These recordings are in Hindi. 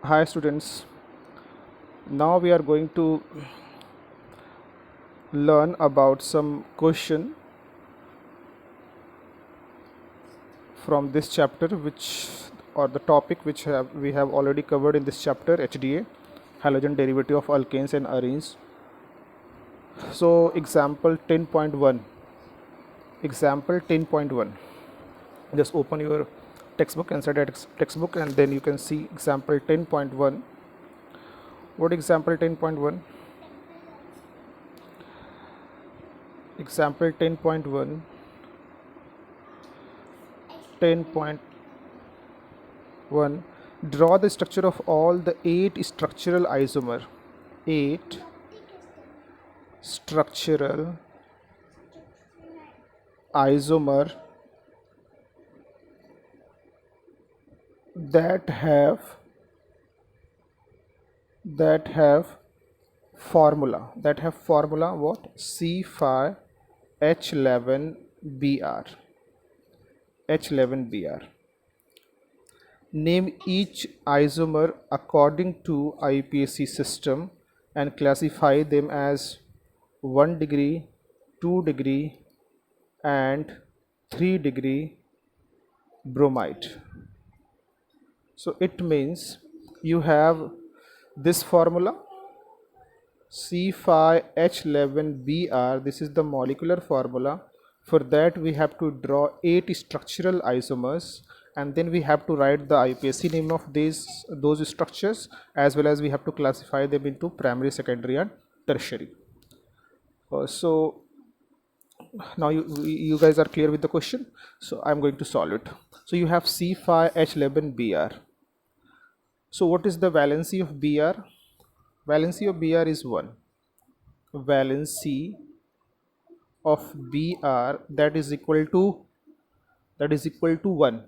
Hi students, now we are going to learn about some question from this chapter which or the topic which we have already covered in this chapter, HDA, halogen derivative of alkanes and arenes. So example 10.1, just open your textbook and study textbook and then you can see example 10.1. What example 10.1? Example 10.1, 10.1, draw the structure of all the 8 structural isomer. 8 structural isomer that have formula what? C5H11Br. H11Br. Name each isomer according to IUPAC system and classify them as 1 degree, 2 degree and 3 degree bromide. So it means you have this formula C5H11Br. This is the molecular formula. For that we have to draw 8 structural isomers and then we have to write the IUPAC name of those structures, as well as we have to classify them into primary, secondary and tertiary. So now you guys are clear with the question, so I'm going to solve it. So you have C5H11Br. So what is the valency of Br? Valency of Br is 1. Valency of Br, that is equal to 1.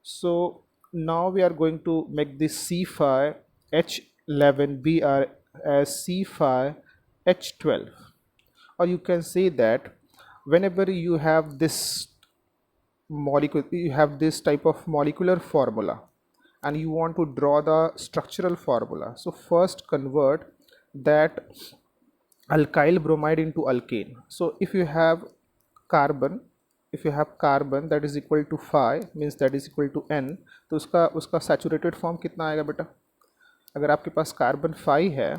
So now we are going to make this C5H11Br as C5H12, or you can say that whenever you have this type of molecular formula and you want to draw the structural formula, so first convert that alkyl bromide into alkane. So if you have carbon that is equal to 5, means that is equal to n, तो उसका सैचुरेटेड फॉर्म कितना आएगा बेटा? अगर आपके पास कार्बन 5 है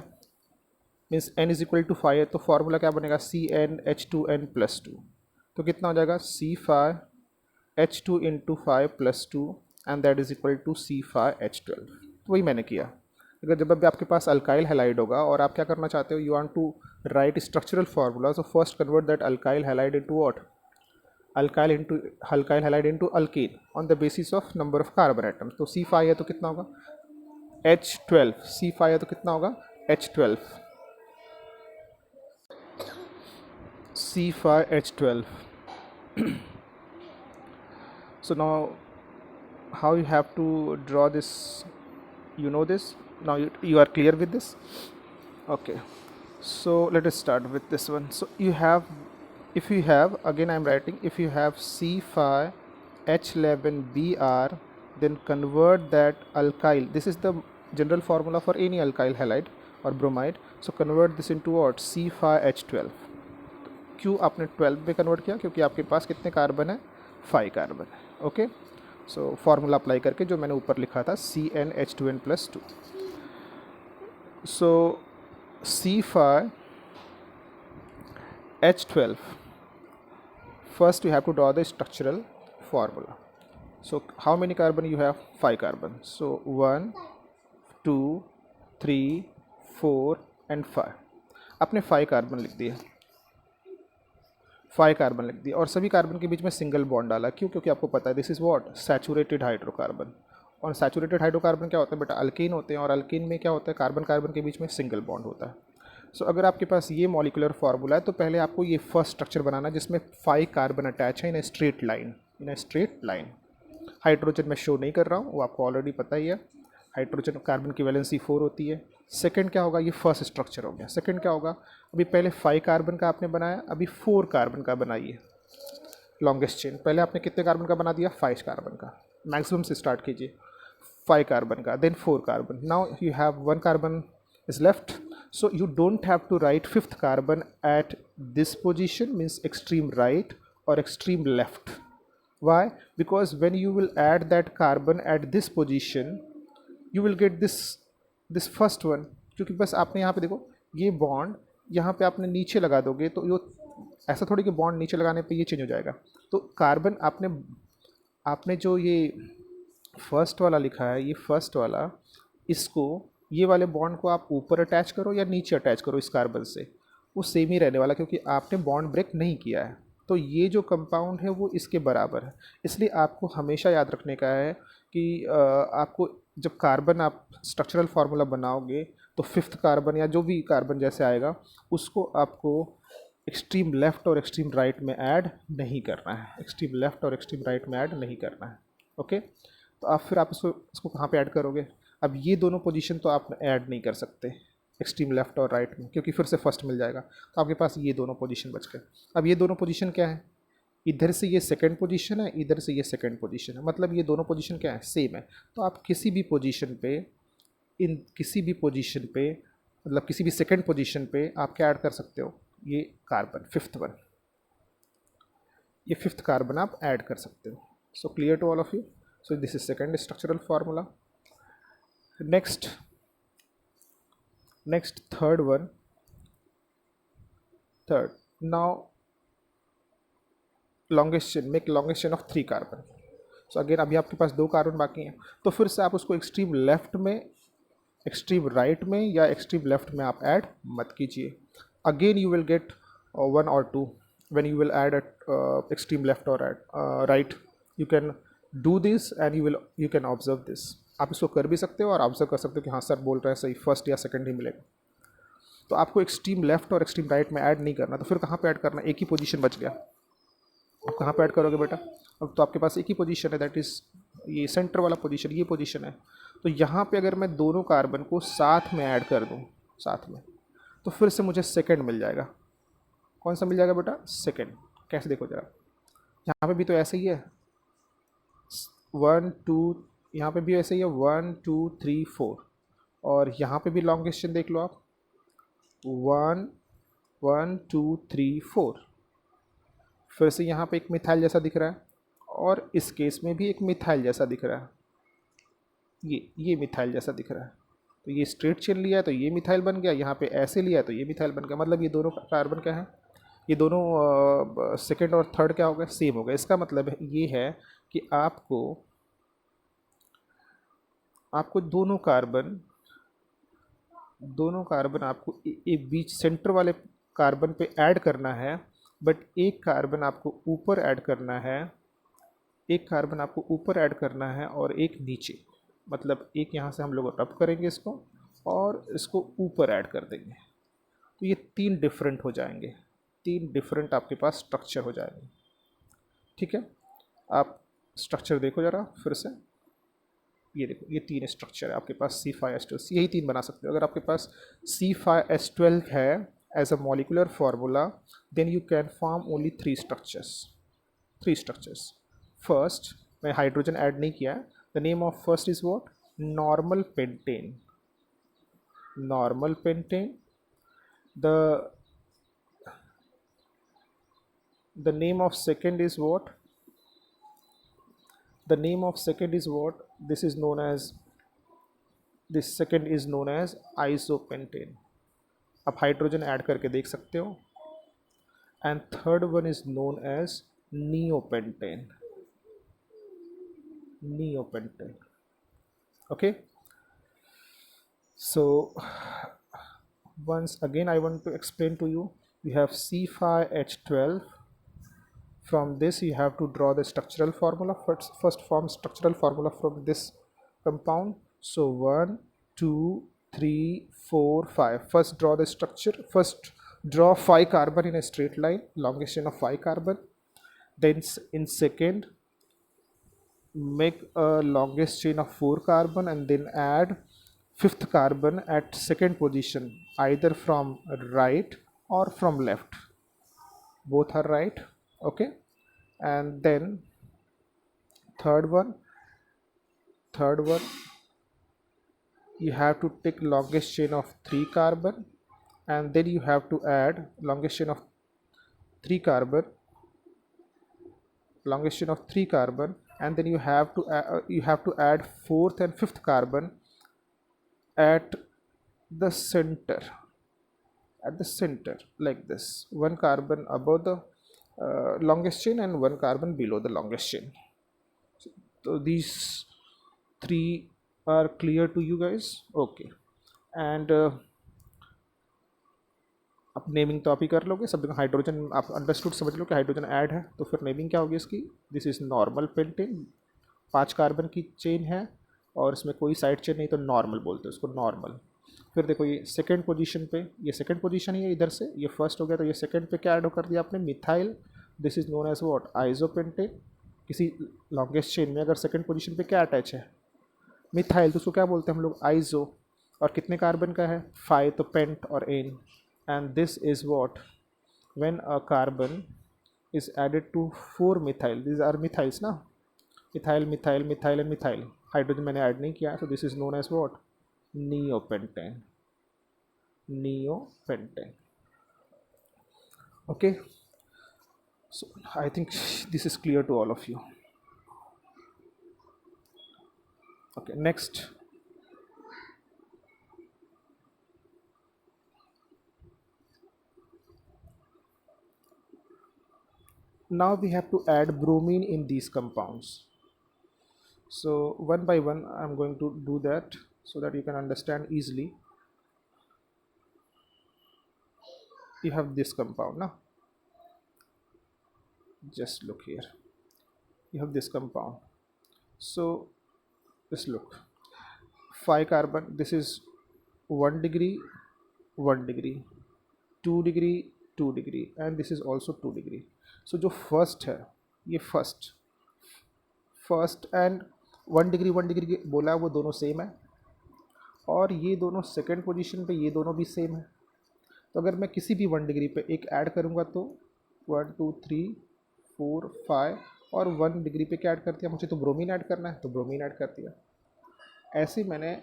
means n is equal to 5 है, तो फॉर्मूला क्या बनेगा? CnH2n+2. तो कितना हो जाएगा? C5H2 into 5+2 and that is equal to C5H12. तो वही मैंने किया. अगर जब भी आपके पास अल्काइल हैलाइड होगा और आप क्या करना चाहते हो, you want to write structural formula, so first convert that alkyl halide into what? Alkyl halide into alkene on the basis of number of carbon atoms. तो C5 है तो कितना होगा? H12. C5 है तो कितना होगा? H12. C5H12. So now how you have to draw this, you know this now, you are clear with this? Okay, so let us start with this one. So you have, if you have, again I am writing, if you have C5H11Br, then convert that alkyl, this is the general formula for any alkyl halide or bromide, so convert this into what? C5H12. क्यों आपने 12 में कन्वर्ट किया? क्योंकि आपके पास कितने कार्बन है? 5 कार्बन है. ओके, सो फार्मूला अप्लाई करके जो मैंने ऊपर लिखा था CnH2n+2. So C5H12, first you have to draw the structural formula. So how many carbon you have? 5 carbon. So 1, 2, 3, 4 and 5. आपने 5 कार्बन लिख दिए, 5 कार्बन लिख दिया और सभी कार्बन के बीच में सिंगल बॉन्ड डाला. क्यों? क्योंकि आपको पता है this is what? Saturated hydrocarbon. और सैचुरेटेड हाइड्रोकार्बन क्या होता है बेटा? अल्कीन होते हैं, और अल्कीन में क्या होता है? कार्बन कार्बन के बीच में सिंगल बॉन्ड होता है. सो अगर आपके पास ये मॉलिकुलर फार्मूला है तो पहले आपको ये फर्स्ट स्ट्रक्चर बनाना जिसमें 5 कार्बन अटैच है इन ए स्ट्रेट लाइन. हाइड्रोजन मैं शो नहीं कर रहा हूँ, वो आपको ऑलरेडी पता ही है. हाइड्रोजन कार्बन की वैलेंसी 4 होती है. सेकंड क्या होगा? ये फर्स्ट स्ट्रक्चर हो गया. सेकंड क्या होगा? अभी पहले 5 कार्बन का आपने बनाया, अभी 4 कार्बन का बनाइए लॉन्गेस्ट चेन. पहले आपने कितने कार्बन का बना दिया? 5 कार्बन का. मैक्सिमम से स्टार्ट कीजिए. 5 carbon का, then 4 carbon. Now you have 1 carbon is left, so you don't have to write 5th carbon at this position, means extreme right or extreme left. Why? Because when you will add that carbon at this position, you will get this first one. क्योंकि बस आपने यहाँ पे देखो, ये बॉन्ड यहाँ पे आपने नीचे लगा दोगे तो ये ऐसा थोड़ी कि बॉन्ड नीचे लगाने पे ये चेंज हो जाएगा. तो कार्बन आपने जो ये फर्स्ट वाला लिखा है, ये फर्स्ट वाला, इसको, ये वाले बॉन्ड को आप ऊपर अटैच करो या नीचे अटैच करो इस कार्बन से, वो सेम ही रहने वाला, क्योंकि आपने बॉन्ड ब्रेक नहीं किया है. तो ये जो कंपाउंड है वो इसके बराबर है. इसलिए आपको हमेशा याद रखने का है कि आपको जब कार्बन आप स्ट्रक्चरल फार्मूला बनाओगे तो 5th कार्बन या जो भी कार्बन जैसे आएगा उसको आपको एक्सट्रीम लेफ़्ट और एक्सट्रीम राइट में ऐड नहीं करना है. एक्सट्रीम लेफ़्ट और एक्सट्रीम राइट में ऐड नहीं करना है. ओके, तो आप फिर आप इसको कहाँ पे ऐड करोगे? अब ये दोनों पोजीशन तो आप ऐड नहीं कर सकते एक्सट्रीम लेफ़्ट और राइट में, क्योंकि फिर से फर्स्ट मिल जाएगा. तो आपके पास ये दोनों पोजीशन बच गए. अब ये दोनों पोजीशन क्या है? इधर से ये सेकंड पोजीशन है, इधर से ये सेकंड पोजीशन है, मतलब ये दोनों पोजीशन क्या है? सेम है. तो आप किसी भी पोजीशन पे, किसी भी पोजीशन पे, मतलब किसी भी सेकंड पोजीशन पे आप क्या ऐड कर सकते हो? ये कार्बन 5th वन, ये 5th कार्बन आप ऐड कर सकते हो. So clear to all of you. So this is second structural formula. next third one. Now longest chain, make longest chain of 3 carbon. So again अभी आपके पास 2 कार्बन बाकी हैं, तो फिर से आप उसको एक्सट्रीम लेफ्ट में, एक्सट्रीम राइट में या एक्सट्रीम लेफ्ट में आप ऐड मत कीजिए. Again you will get 1 or 2 when you will add at extreme left or at right. You can do this and you can observe this. आप इसको कर भी सकते हो और ऑब्जर्व कर सकते हो कि हाँ सर बोल रहे हैं सही, फर्स्ट या सेकंड ही मिलेगा. तो आपको एक्सट्रीम लेफ्ट और एक्सट्रीम राइट में ऐड नहीं करना. तो फिर कहाँ पे ऐड करना? एक ही पोजीशन बच गया. आप कहाँ पे ऐड करोगे बेटा? अब तो आपके पास एक ही पोजीशन है, दैट इज़ ये सेंटर वाला पोजीशन, ये पोजीशन है. तो यहाँ पे अगर मैं दोनों कार्बन को साथ में ऐड कर दूँ, साथ में, तो फिर से मुझे सेकंड मिल जाएगा. कौन सा मिल जाएगा बेटा? सेकंड. कैसे? देखो जरा, यहाँ पे भी तो ऐसे ही है, 1 2, यहाँ पे भी ऐसे ही है 1 2 3 4, और यहाँ पे भी लॉन्गेस्ट चेन देख लो आप, 1 1 2 3 4. फिर से यहाँ पे एक मिथाइल जैसा दिख रहा है, और इस केस में भी एक मिथाइल जैसा दिख रहा है. ये मिथाइल जैसा दिख रहा है. तो ये स्ट्रेट चेन लिया है तो ये मिथाइल बन गया, यहाँ पे ऐसे लिया है तो ये मिथाइल बन गया. मतलब ये दोनों कार्बन क्या है? ये दोनों सेकंड और थर्ड क्या हो गए? सेम हो गए. इसका मतलब ये है कि आपको दोनों कार्बन आपको एक बीच सेंटर वाले कार्बन पे ऐड करना है, बट एक कार्बन आपको ऊपर ऐड करना है, एक कार्बन आपको ऊपर ऐड करना है और एक नीचे. मतलब एक यहाँ से हम लोग रब करेंगे इसको और इसको ऊपर ऐड कर देंगे. तो ये 3 डिफरेंट हो जाएंगे, 3 डिफरेंट आपके पास स्ट्रक्चर हो जाएंगे. ठीक है, आप स्ट्रक्चर देखो ज़रा फिर से. ये देखो, ये 3 स्ट्रक्चर है आपके पास C5H12. यही 3 बना सकते हो. अगर आपके पास C5H12 है as a molecular formula, then you can form only 3 structures. First, मैं हाइड्रोजन ऐड नहीं किया है. The name of first is what? Normal pentane. The name of second is what? This second is known as isopentane. आप हाइड्रोजन ऐड करके देख सकते हो. And third one is known as neopentane. Okay, so once again I want to explain to you. You have C5H12. From this you have to draw the structural formula. First form structural formula from this compound. So 1 2 3 4 5. First draw the structure. First draw 5 carbon in a straight line, longest chain of 5 carbon. Then in second, make a longest chain of 4 carbon and then add 5th carbon at second position, either from right or from left. Both are right. Okay, and then third one you have to take longest chain of 3 carbon, and then you have to add longest chain of 3 carbon, and then you have to add fourth and fifth carbon at the center, like this, one carbon above the longest chain and one carbon below the longest chain. So these three are clear to you guys? Okay. And आप नेमिंग तो आप ही कर लोगे सब जगह। हाइड्रोजन आप अंडरस्टूड समझ लो कि हाइड्रोजन ऐड है, तो फिर नेमिंग क्या होगी इसकी? This is normal pentane, 5 carbon की चेन है और इसमें कोई साइड चेन नहीं, तो नॉर्मल बोलते हैं उसको, नॉर्मल। फिर देखो ये सेकंड पोजीशन पे, ये सेकंड पोजीशन ही है इधर से, ये फर्स्ट हो गया, तो ये सेकंड पे क्या ऐड कर दिया आपने? Methyl. This is known as what? Isopentane. किसी लॉन्गेस्ट चेन में अगर सेकंड पोजीशन पे क्या अटैच है? मिथाइल, तो उसको क्या बोलते हैं हम लोग? आइसो। और कितने कार्बन का है? 5, तो पेंट और N. And this is what? When a carbon is added to 4 methyl, these are methyls ना, methyl methyl methyl and methyl, hydrogen मैंने ऐड नहीं किया है, so this is known as what? Neopentane, neopentane. Okay, so I think this is clear to all of you. Okay, next. Now we have to add bromine in these compounds. So one by one I'm going to do that so that you can understand easily. You have this compound now, just look here, you have this compound. So just look, 5 carbon, this is 1 degree 1 degree, 2 degree 2 degree, and this is also 2 degree. So जो फर्स्ट है, ये फर्स्ट एंड 1 डिग्री 1 डिग्री बोला, वो दोनों सेम है, और ये दोनों सेकंड पोजीशन पे, ये दोनों भी सेम है। तो अगर मैं किसी भी 1 डिग्री पे एक ऐड करूँगा तो 1 2 3 4 5, और 1 डिग्री पे क्या ऐड कर दिया? मुझे तो ब्रोमीन ऐड करना है, तो ब्रोमीन ऐड कर दिया। ऐसे मैंने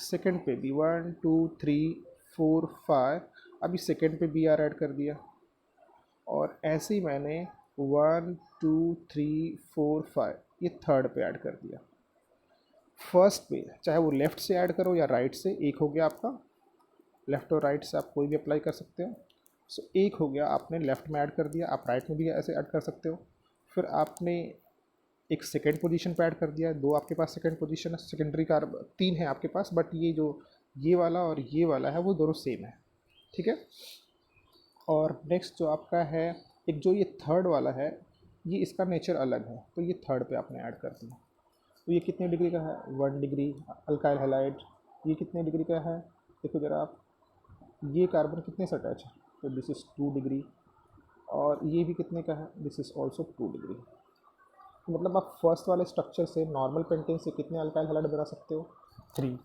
सेकंड पे भी 1 2 3 4 5, अभी सेकंड पे बी आर ऐड कर दिया, और ऐसे ही मैंने 1 2 3 4 5 ये थर्ड पे ऐड कर दिया। फर्स्ट पे चाहे वो लेफ़्ट से ऐड करो या राइट से, एक हो गया आपका, लेफ़्ट और राइट से आप कोई भी अप्लाई कर सकते हो। सो एक हो गया, आपने लेफ़्ट में ऐड कर दिया, आप राइट में भी ऐसे ऐड कर सकते हो। फिर आपने एक सेकेंड पोजीशन पे ऐड कर दिया, 2 आपके पास सेकेंड पोजीशन है, सेकेंडरी कार्बन 3 है आपके पास, बट ये जो ये वाला और ये वाला है वो दोनों सेम है, ठीक है। और नेक्स्ट जो आपका है, एक जो ये थर्ड वाला है, ये इसका नेचर अलग है, तो ये थर्ड पे आपने ऐड कर दिया। तो ये कितने डिग्री का है? 1 डिग्री अल्काइल हैलाइड। ये कितने डिग्री का है? देखो ज़रा आप, ये कार्बन कितने से अटैच है? तो दिस इज़ 2 डिग्री, और ये भी कितने का है? This is also 2 degree. मतलब आप फर्स्ट वाले स्ट्रक्चर से, नॉर्मल पेंटेन से कितने अल्काइल हैलाइड बना सकते हो? 3।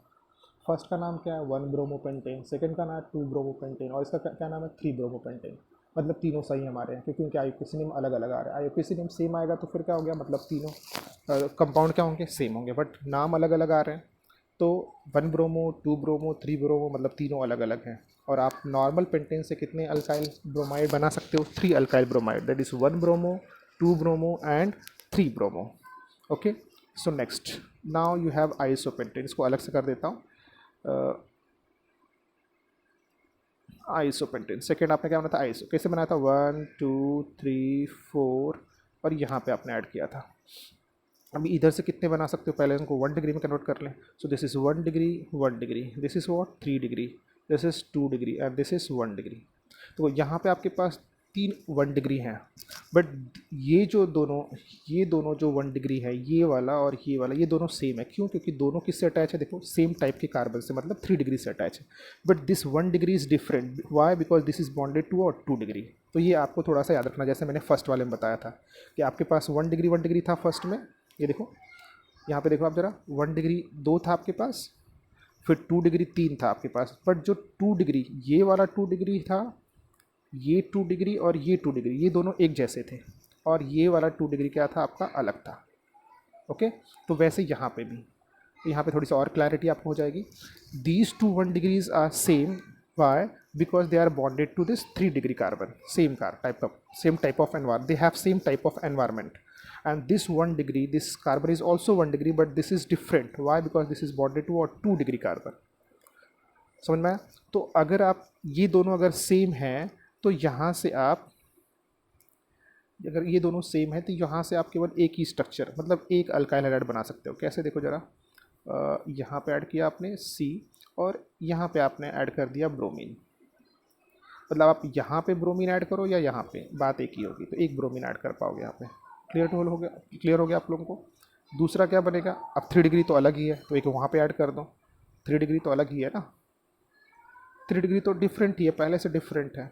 फर्स्ट का नाम क्या है? 1 ब्रोमोपेंटेन, सेकंड का नाम है 2 ब्रोमोपेंटेन, और इसका क्या नाम है? 3 ब्रोमोपेंटेन। मतलब तीनों सही हमारे हैं, क्योंकि उनके आईयूपीएसी नेम अलग अलग आ रहे हैं। आईयूपीएसी नेम सेम आएगा तो फिर क्या हो गया? मतलब तीनों कंपाउंड क्या होंगे? सेम होंगे, बट नाम अलग अलग आ रहे हैं। तो 1 ब्रोमो 2 ब्रोमो 3 ब्रोमो, मतलब तीनों अलग अलग हैं। और आप नॉर्मल पेंटेन से कितने अल्काइल ब्रोमाइड बना सकते हो? 3 alkyl bromide, that is 1 bromo 2 bromo and 3 bromo. Okay, so next, now you have isopentane. इसको अलग से कर देता हूँ। आइसोपेंटेन सेकेंड आपने क्या बनाया था? आइसो। कैसे बनाया था? 1 2 3 4, और यहाँ पे आपने ऐड किया था। अभी इधर से कितने बना सकते हो? पहले इनको 1 डिग्री में कन्वर्ट कर लें। So this is 1 degree 1 degree, this is what? 3 degree, this is 2 degree, and this is 1 degree. तो यहाँ पे आपके पास 3 1 डिग्री हैं, बट ये दोनों जो 1 डिग्री है, ये वाला और ये वाला, ये दोनों सेम है। क्यों? क्योंकि दोनों किससे अटैच है? देखो, सेम टाइप के कार्बन से, मतलब 3 डिग्री से अटैच है। But this 1 degree is different. Why? Because this is bonded to और 2 डिग्री। तो ये आपको थोड़ा सा याद रखना, जैसे मैंने फर्स्ट वाले में बताया था कि आपके पास 1 डिग्री था फर्स्ट में। ये देखो, यहाँ पे देखो आप ज़रा, 1 डिग्री 2 था आपके पास, फिर 2 डिग्री 3 था आपके पास। बट जो 2 डिग्री, ये वाला 2 डिग्री था, ये 2 डिग्री और ये 2 डिग्री, ये दोनों एक जैसे थे, और ये वाला 2 डिग्री क्या था आपका? अलग था। ओके, तो वैसे यहाँ पे भी यहाँ पे थोड़ी सी और क्लैरिटी आपको हो जाएगी. These two 1 degrees are same. Why? Because they are bonded to this 3 degree carbon. Same type of environment. They have same type of environment. And this 1 degree, this carbon is also 1 degree, but this is different. Why? Because this is bonded to a 2 degree carbon. समझ में आया? तो अगर आप ये दोनों अगर सेम हैं तो यहाँ से आप, अगर ये दोनों सेम है तो यहाँ से आप केवल एक ही स्ट्रक्चर, मतलब एक अल्काइल हैलाइड बना सकते हो. कैसे? देखो ज़रा, यहाँ पे ऐड किया आपने C और यहाँ पे आपने ऐड कर दिया ब्रोमीन. मतलब आप यहाँ पे ब्रोमीन ऐड करो या यहाँ पे, बात एक ही होगी. तो एक ब्रोमीन ऐड कर पाओगे यहाँ पे. क्लियर हो गया आप लोगों को. दूसरा क्या बनेगा? अब 3 डिग्री तो अलग ही है, तो एक वहाँ पे ऐड कर दो. 3 डिग्री तो अलग ही है ना, 3 डिग्री तो डिफरेंट ही है, पहले से डिफरेंट है.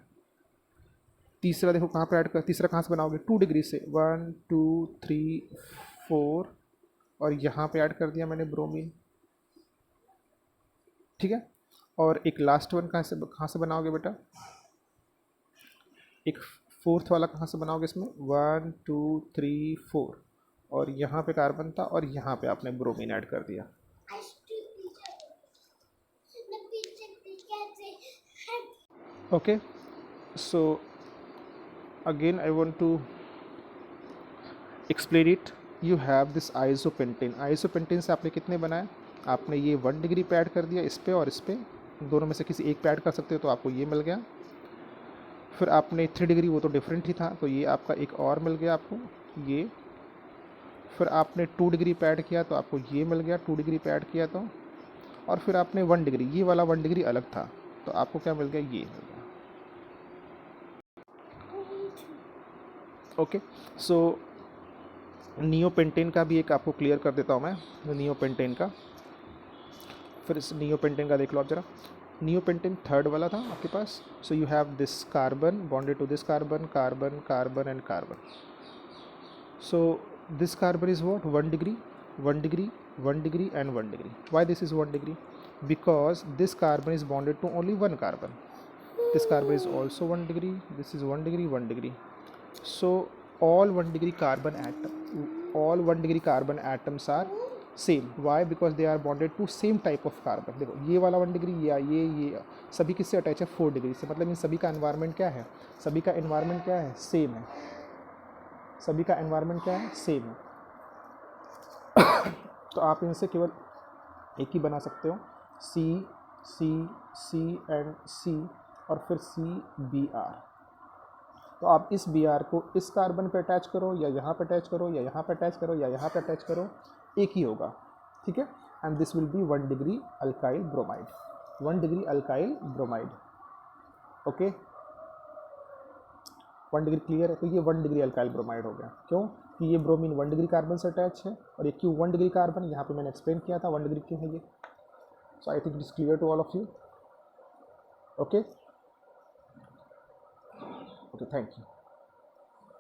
तीसरा देखो कहाँ पे ऐड कर, तीसरा कहाँ से बनाओगे? 2 डिग्री से. 1 2 3 4 और यहाँ पे ऐड कर दिया मैंने ब्रोमीन. ठीक है. और एक लास्ट वन कहाँ से बनाओगे बेटा? एक फोर्थ वाला कहाँ से बनाओगे इसमें? 1 2 3 4 और यहाँ पे कार्बन था और यहाँ पे आपने ब्रोमीन ऐड कर दिया. Okay. So again I want to explain it. You have this isopentane. Isopentane से आपने कितने बनाए? आपने ये 1 डिग्री पे ऐड कर दिया, इस पे और इस पे, दोनों में से किसी एक पे ऐड कर सकते हो, तो आपको ये मिल गया. फिर आपने 3 डिग्री, वो तो डिफरेंट ही था, तो ये आपका एक और मिल गया आपको ये. फिर आपने 2 डिग्री पे ऐड किया तो आपको ये मिल गया, 2 डिग्री पे ऐड किया तो. और फिर आपने 1 डिग्री, ये वाला 1 डिग्री अलग था, तो आपको क्या मिल गया? ये मिल गया. ओके. सो नियोपेंटेन का भी एक आपको क्लियर कर देता हूँ मैं, नियोपेंटेन का. फिर इस नियोपेंटेन का देख लो आप जरा. नियोपेंटेन थर्ड वाला था आपके पास. So you have this carbon bonded to this carbon, carbon carbon and carbon. So this carbon is what? 1 degree, 1 degree, 1 degree and 1 degree. Why this is 1 degree? Because this carbon is bonded to only 1 carbon. This carbon is also 1 degree. This is 1 degree, 1 degree. So all 1 degree carbon atoms are same. Why? Because they are bonded to same type of carbon. देखो ये वाला 1 डिग्री या ये सभी किससे अटैच है? 4 डिग्री से. मतलब इन सभी का एनवायरनमेंट क्या है? सभी का एनवायरनमेंट क्या है? सेम है. सभी का एनवायरनमेंट क्या है? सेम है. तो आप इनसे केवल एक ही बना सकते हो, C C C and C और फिर CBr. तो आप इस Br को इस कार्बन पे अटैच करो या यहाँ पे अटैच करो या यहाँ पे अटैच करो या यहाँ पे अटैच करो, एक ही होगा. ठीक है. And this will be 1 degree alkyl bromide. 1 degree alkyl bromide. Okay. 1 degree clear है. तो ये 1 डिग्री अल्काइल ब्रोमाइड हो गया. क्यों? कि ये ब्रोमीन 1 डिग्री कार्बन से अटैच है और ये क्यों 1 डिग्री कार्बन, यहाँ पे मैंने एक्सप्लेन किया था 1 डिग्री क्यों है ये. So I think it is clear to all of you. Okay. Okay, thank you.